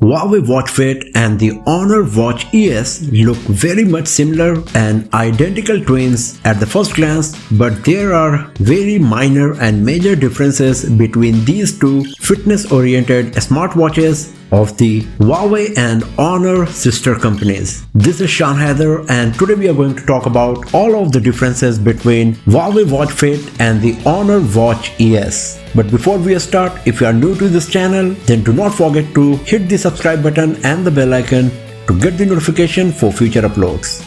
Huawei Watch Fit and the Honor Watch ES look very much similar and identical twins at the first glance, but there are very minor and major differences between these two fitness-oriented smartwatches of the Huawei and Honor sister companies. This is Shan Haider, and today we are going to talk about all of the differences between Huawei Watch Fit and the Honor Watch ES. But before we start, if you are new to this channel, then do not forget to hit the subscribe button and the bell icon to get the notification for future uploads.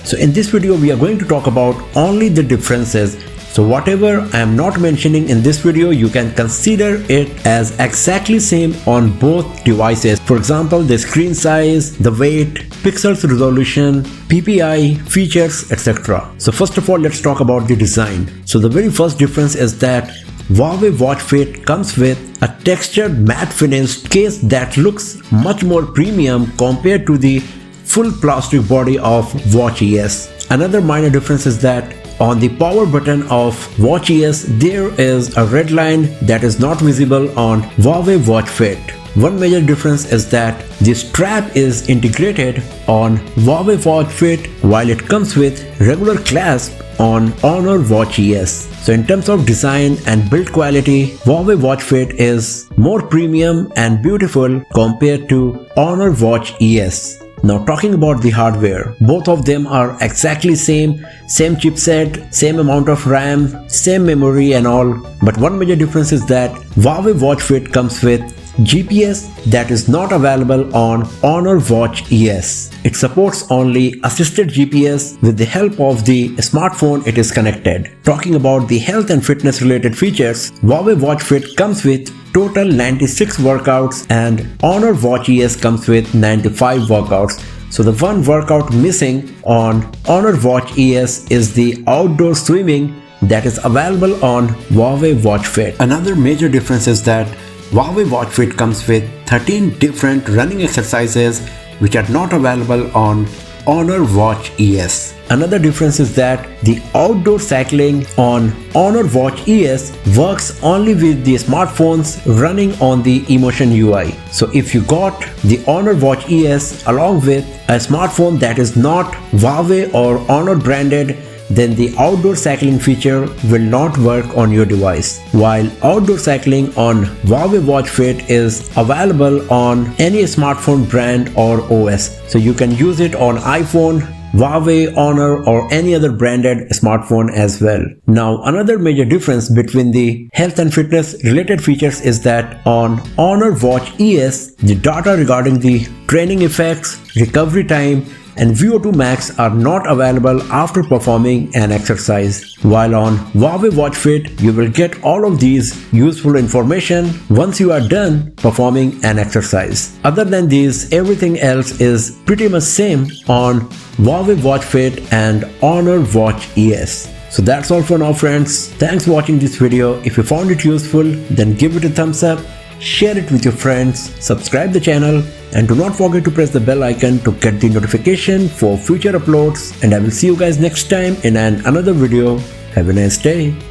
So in this video, we are going to talk about only the differences. So whatever I am not mentioning in this video, you can consider it as exactly same on both devices. For example, the screen size, the weight, pixels resolution, PPI, features, etc. So first of all, let's talk about the design. So the very first difference is that Huawei Watch Fit comes with a textured matte finished case that looks much more premium compared to the full plastic body of Watch ES. Another minor difference is that on the power button of Watch ES, there is a red line that is not visible on Huawei Watch Fit. One major difference is that the strap is integrated on Huawei Watch Fit while it comes with regular clasp on Honor Watch ES. So in terms of design and build quality, Huawei Watch Fit is more premium and beautiful compared to Honor Watch ES. Now talking about the hardware, both of them are exactly same chipset, same amount of RAM, same memory and all. But one major difference is that Huawei Watch Fit comes with GPS that is not available on Honor Watch ES. It supports only assisted GPS. With the help of the smartphone it is connected. Talking about the health and fitness related features, Huawei Watch Fit comes with total 96 workouts and Honor Watch ES comes with 95 workouts. So the one workout missing on Honor Watch ES is the outdoor swimming that is available on Huawei Watch Fit. Another major difference is that Huawei Watch Fit comes with 13 different running exercises which are not available on Honor Watch ES. Another difference is that the outdoor cycling on Honor Watch ES works only with the smartphones running on the Emotion UI. So if you got the Honor Watch ES along with a smartphone that is not Huawei or Honor branded, then the outdoor cycling feature will not work on your device. While outdoor cycling on Huawei Watch Fit is available on any smartphone brand or OS. So you can use it on iPhone, Huawei, Honor or any other branded smartphone as well. Now another major difference between the health and fitness related features is that on Honor Watch ES, the data regarding the training effects, recovery time and VO2 max are not available after performing an exercise. While on Huawei Watch Fit, you will get all of these useful information once you are done performing an exercise. Other than these, everything else is pretty much same on Huawei Watch Fit and Honor Watch ES. So that's all for now, friends. Thanks for watching this video. If you found it useful, then give it a thumbs up, share it with your friends, subscribe the channel, and do not forget to press the bell icon to get the notification for future uploads. And I will see you guys next time in another video. Have a nice day.